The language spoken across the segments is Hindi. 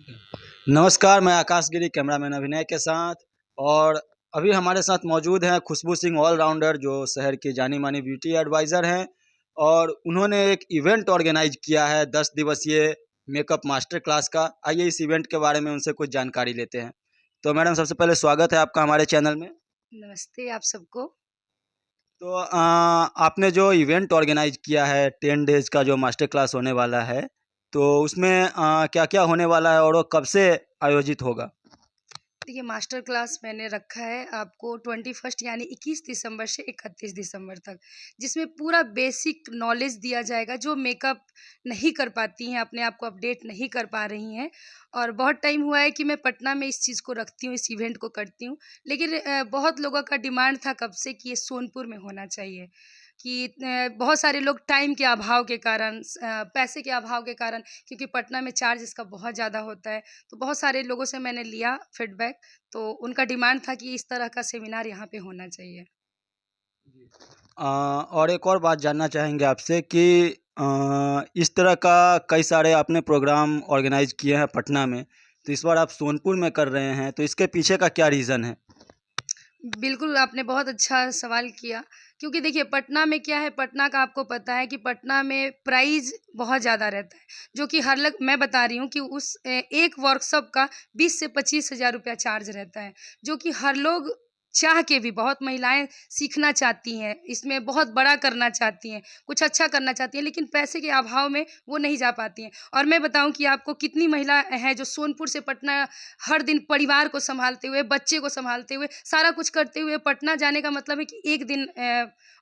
नमस्कार, मैं आकाश गिरी कैमरामैन अभिनय के साथ। और अभी हमारे साथ मौजूद हैं खुशबू सिंह ऑलराउंडर, जो शहर की जानी-मानी ब्यूटी एडवाइज़र हैं। और उन्होंने एक इवेंट ऑर्गेनाइज़ किया है 10 दिवसीय मेकअप मास्टर क्लास का। आइए इस इवेंट के बारे में उनसे कुछ जानकारी लेते हैं। तो मैडम, सबसे पहले स्वागत है आपका हमारे चैनल में। नमस्ते आप सबको। तो आपने जो इवेंट ऑर्गेनाइज़ किया है 10 डेज़ का जो मास्टर क्लास होने वाला है, तो उसमें क्या-क्या होने वाला है और वो कब से आयोजित होगा? देखिए, मास्टर क्लास मैंने रखा है आपको 21 यानी 21 दिसंबर से 31 दिसंबर तक, जिसमें पूरा बेसिक नॉलेज दिया जाएगा जो मेकअप नहीं कर पाती हैं, अपने आप को अपडेट नहीं कर पा रही हैं। और बहुत टाइम हुआ है कि मैं पटना में इस चीज़ को रखती हूँ, इस इवेंट को करती हूँ, लेकिन बहुत लोगों का डिमांड था कब से कि ये सोनपुर में होना चाहिए। कि बहुत सारे लोग टाइम के अभाव के कारण, पैसे के अभाव के कारण, क्योंकि पटना में चार्ज इसका बहुत ज़्यादा होता है, तो बहुत सारे लोगों से मैंने लिया फीडबैक, तो उनका डिमांड था कि इस तरह का सेमिनार यहाँ पे होना चाहिए। और एक और बात जानना चाहेंगे आपसे कि इस तरह का कई सारे आपने प्रोग्राम ऑर्गेनाइज़ किए हैं पटना में, तो इस बार आप सोनपुर में कर रहे हैं, तो इसके पीछे का क्या रीज़न है? बिल्कुल, आपने बहुत अच्छा सवाल किया, क्योंकि देखिए पटना में क्या है, पटना का आपको पता है कि पटना में प्राइस बहुत ज़्यादा रहता है, जो कि हर लग मैं बता रही हूँ कि उस एक वर्कशॉप का 20 से 25,000 रुपया चार्ज रहता है, जो कि हर लोग चाह के भी, बहुत महिलाएँ सीखना चाहती हैं, इसमें बहुत बड़ा करना चाहती हैं, कुछ अच्छा करना चाहती हैं, लेकिन पैसे के अभाव में वो नहीं जा पाती हैं। और मैं बताऊँ कि आपको कितनी महिला हैं जो सोनपुर से पटना हर दिन परिवार को सँभालते हुए, बच्चे को सँभालते हुए, सारा कुछ करते हुए पटना जाने का मतलब है कि 1 दिन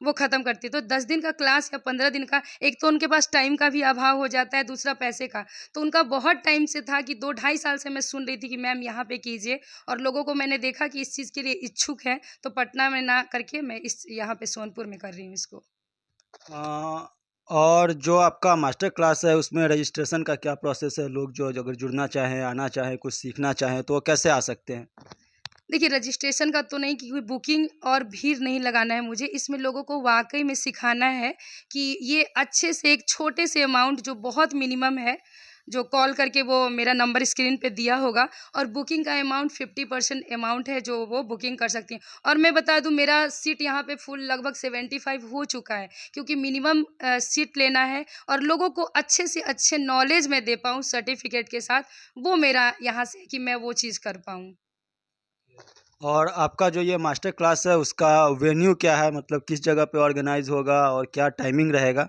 वो ख़त्म करती है। तो 10 दिन का क्लास या 15 दिन का, एक तो उनके पास टाइम का भी अभाव हो जाता है, दूसरा पैसे का। तो उनका बहुत टाइम से था कि 2 ढाई साल से मैं सुन रही थी कि मैम यहाँ पे कीजिए, और लोगों को मैंने देखा कि इस चीज़ के लिए इच्छुक हैं, तो पटना में ना करके मैं इस यहाँ पे सोनपुर में कर रही हूँ इसको। अ, और जो आपका मास्टर क्लास है, उसमें रजिस्ट्रेशन का क्या प्रोसेस है? लोग जो अगर जुड़ना चाहें, आना चाहें, कुछ सीखना चाहें, तो वो कैसे आ सकते हैं? देखिए, रजिस्ट्रेशन का तो नहीं, क्योंकि बुकिंग और भीड़ नहीं लगाना है मुझे। इसमें लोगों को वाक़ई में सिखाना है कि ये अच्छे से एक छोटे से अमाउंट जो बहुत मिनिमम है, जो कॉल करके वो मेरा नंबर स्क्रीन पे दिया होगा, और बुकिंग का अमाउंट 50% अमाउंट है जो वो बुकिंग कर सकती हैं। और मैं बता दूँ, मेरा सीट यहाँ पे फुल लगभग 75 हो चुका है, क्योंकि मिनिमम सीट लेना है और लोगों को अच्छे से अच्छे नॉलेज मैं दे पाऊँ सर्टिफ़िकेट के साथ, वो मेरा यहाँ से है कि मैं वो चीज़ कर पाऊँ। और आपका जो ये मास्टर क्लास है, उसका वेन्यू क्या है? मतलब किस जगह पे ऑर्गेनाइज़ होगा और क्या टाइमिंग रहेगा?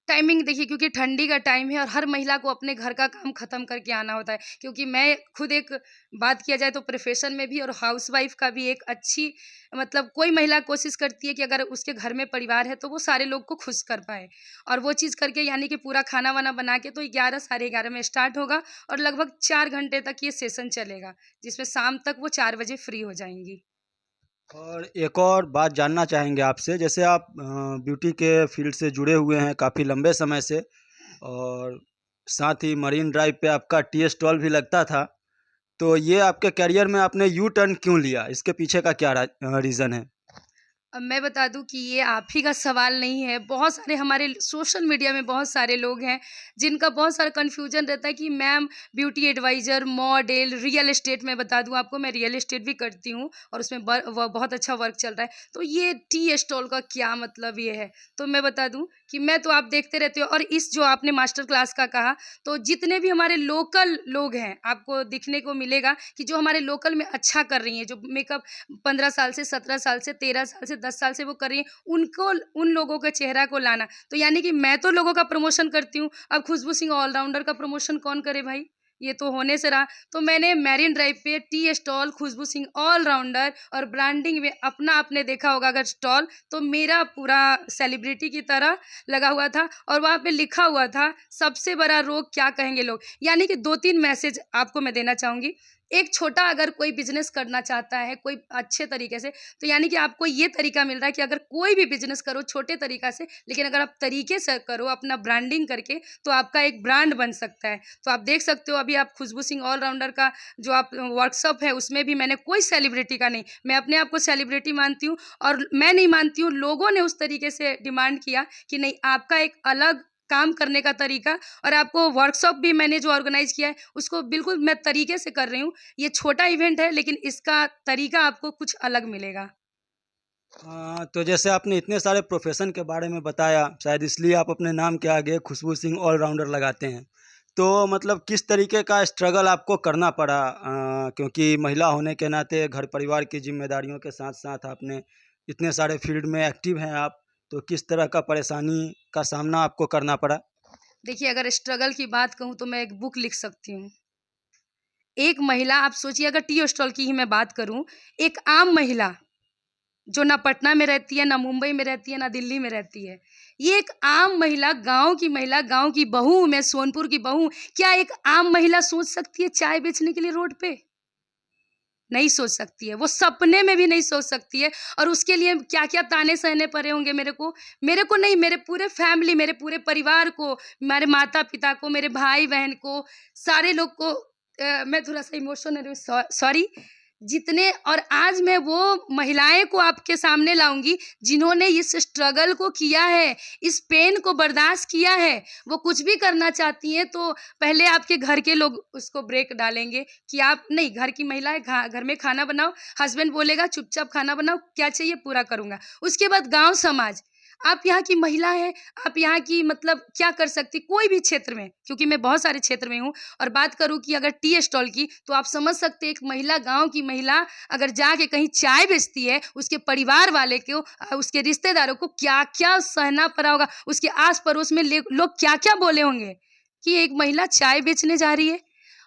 टाइमिंग देखिए, क्योंकि ठंडी का टाइम है और हर महिला को अपने घर का काम ख़त्म करके आना होता है, क्योंकि मैं खुद एक, बात किया जाए तो प्रोफ़ेशन में भी और हाउसवाइफ़ का भी एक अच्छी, मतलब कोई महिला कोशिश करती है कि अगर उसके घर में परिवार है तो वो सारे लोग को खुश कर पाए। और वो चीज़ करके, यानी कि पूरा खाना-वाना बना के, तो 11 साढ़े 11 में स्टार्ट होगा और लगभग 4 घंटे तक ये सेशन चलेगा, जिसमें शाम तक वो 4 बजे फ्री हो जाएँगी। और एक और बात जानना चाहेंगे आपसे, जैसे आप ब्यूटी के फील्ड से जुड़े हुए हैं काफ़ी लंबे समय से, और साथ ही मरीन ड्राइव पे आपका टी स्टॉल भी लगता था। तो ये आपके करियर में आपने यू टर्न क्यों लिया? इसके पीछे का क्या रीज़न है? अब मैं बता दूँ कि ये आप ही का सवाल नहीं है, बहुत सारे हमारे सोशल मीडिया में बहुत सारे लोग हैं, जिनका बहुत सारा कन्फ्यूज़न रहता है कि ma'am beauty advisor, model, real estate, मैं बता दूँ आपको, मैं रियल एस्टेट भी करती हूँ और उसमें ब व बहुत अच्छा वर्क चल रहा है। तो ये टी स्टॉल का क्या मतलब ये है? तो मैं बता दूँ कि मैं तो, आप देखते रहते हो, और इस जो आपने मास्टर क्लास का कहा, तो जितने भी हमारे लोकल लोग हैं, आपको दिखने को मिलेगा कि जो हमारे लोकल में अच्छा कर रही हैं, जो मेकअप 15 साल से, 17 साल से, 13 साल से, 10 साल से वो कर रही हैं, उनको, उन लोगों के चेहरा को लाना। तो यानी कि मैं तो लोगों का प्रमोशन करती हूँ, अब खुशबू सिंह ऑलराउंडर का प्रमोशन कौन करे भाई? ये तो होने से रहा। तो मैंने मैरिन ड्राइव पे टी स्टॉल खुशबू सिंह ऑलराउंडर और ब्रांडिंग में अपना, आपने देखा होगा अगर स्टॉल, तो मेरा पूरा सेलिब्रिटी की तरह लगा हुआ था, और वहाँ पे लिखा हुआ था, सबसे बड़ा रोग क्या कहेंगे लोग। यानी कि 2-3 मैसेज आपको मैं देना चाहूँगी। एक छोटा अगर कोई बिज़नेस करना चाहता है, कोई अच्छे तरीके से, तो यानी कि आपको ये तरीका मिल रहा है कि अगर कोई भी बिज़नेस करो छोटे तरीका से, लेकिन अगर आप तरीके से करो, अपना ब्रांडिंग करके, तो आपका एक ब्रांड बन सकता है। तो आप देख सकते हो, अभी आप खुशबू सिंह ऑलराउंडर का जो आप वर्कशॉप है, उसमें भी मैंने कोई सेलिब्रिटी का नहीं, मैं अपने आप को सेलिब्रिटी मानती हूँ, और मैं नहीं मानती हूँ, लोगों ने उस तरीके से डिमांड किया कि नहीं, आपका एक अलग काम करने का तरीका, और आपको वर्कशॉप भी मैंने जो ऑर्गेनाइज किया है उसको बिल्कुल मैं तरीके से कर रही हूँ। ये छोटा इवेंट है लेकिन इसका तरीका आपको कुछ अलग मिलेगा। तो जैसे आपने इतने सारे प्रोफेशन के बारे में बताया, शायद इसलिए आप अपने नाम के आगे खुशबू सिंह ऑलराउंडर लगाते हैं। तो मतलब किस तरीके का स्ट्रगल आपको करना पड़ा, क्योंकि महिला होने के नाते घर परिवार की जिम्मेदारियों के साथ साथ आपने इतने सारे फील्ड में एक्टिव हैं आप, तो किस तरह का परेशानी का सामना आपको करना पड़ा? देखिए, अगर स्ट्रगल की बात कहूँ तो मैं एक बुक लिख सकती हूँ। एक महिला, आप सोचिए, अगर टी स्टॉल की ही मैं बात करूँ, एक आम महिला जो ना पटना में रहती है, ना मुंबई में रहती है, ना दिल्ली में रहती है। ये एक आम महिला, गाँव की बहू हूँ मैं, सोनपुर की बहू हूँ। क्या एक आम महिला सोच सकती है चाय बेचने के लिए रोड पे? नहीं सोच सकती है, वो सपने में भी नहीं सोच सकती है। और उसके लिए क्या-क्या ताने सहने पड़े होंगे मेरे को नहीं, मेरे पूरे फैमिली, मेरे पूरे परिवार को, मेरे माता-पिता को, मेरे भाई-बहन को, सारे लोग को। मैं थोड़ा-सा इमोशनल हूँ, सॉरी। जितने, और आज मैं वो महिलाएँ को आपके सामने लाऊँगी जिन्होंने इस स्ट्रगल को किया है, इस पेन को बर्दाश्त किया है। वो कुछ भी करना चाहती हैं तो पहले आपके घर के लोग उसको ब्रेक डालेंगे कि आप नहीं, घर की महिला है, घर में खाना बनाओ, हस्बैंड बोलेगा चुपचाप खाना बनाओ, क्या चाहिए पूरा करूँगा। उसके बाद गाँव समाज, आप यहाँ की महिला हैं, आप यहाँ की मतलब क्या कर सकती, कोई भी क्षेत्र में, क्योंकि मैं बहुत सारे क्षेत्र में हूँ। और बात करूँ कि अगर टी स्टॉल की, तो आप समझ सकते हैं एक महिला, गाँव की महिला अगर जाके कहीं चाय बेचती है, उसके परिवार वाले को, उसके रिश्तेदारों को क्या-क्या सहना पड़ा होगा, उसके आस-पड़ोस में लोग क्या-क्या बोले होंगे कि एक महिला चाय बेचने जा रही है।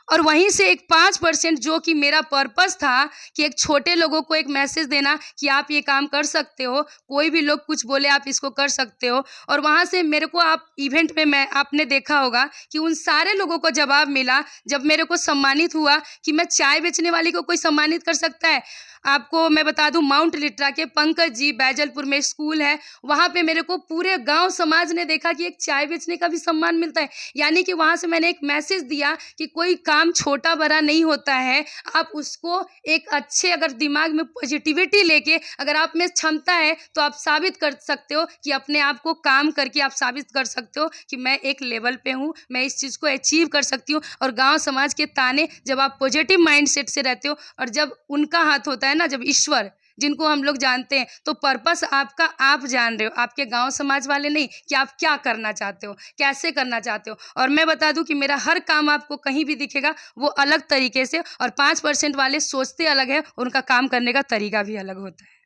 और वहीं से एक 5% जो कि मेरा पर्पस था कि एक छोटे लोगों को एक मैसेज देना कि आप ये काम कर सकते हो, कोई भी लोग कुछ बोले आप इसको कर सकते हो। और वहाँ से मेरे को, आप इवेंट में मैं आपने देखा होगा कि उन सारे लोगों को जवाब मिला जब मेरे को सम्मानित हुआ कि मैं चाय बेचने वाली को कोई सम्मानित कर सकता है। आपको मैं बता दूँ, माउंट लिट्रा के पंकज जी, बैजलपुर में स्कूल है, वहाँ पे मेरे को पूरे गाँव समाज ने देखा कि एक चाय बेचने का भी सम्मान मिलता है। यानी कि वहाँ से मैंने एक मैसेज दिया कि कोई काम छोटा-बड़ा नहीं होता है। आप उसको एक अच्छे, अगर दिमाग में पॉजिटिविटी लेके, अगर आप में क्षमता है तो आप साबित कर सकते हो कि अपने आप को काम करके आप साबित कर सकते हो कि मैं एक लेवल पे हूँ, मैं इस चीज़ को अचीव कर सकती हूँ। और गाँव समाज के ताने, जब आप पॉजिटिव माइंडसेट से रहते हो और जब उनका हाथ होता है ना, जब ईश्वर, जिनको हम लोग जानते हैं, तो पर्पस आपका आप जान रहे हो, आपके गाँव समाज वाले नहीं, कि आप क्या करना चाहते हो, कैसे करना चाहते हो। और मैं बता दूँ कि मेरा हर काम आपको कहीं भी दिखेगा वो अलग तरीके से, और 5% वाले सोचते अलग है, उनका काम करने का तरीका भी अलग होता है।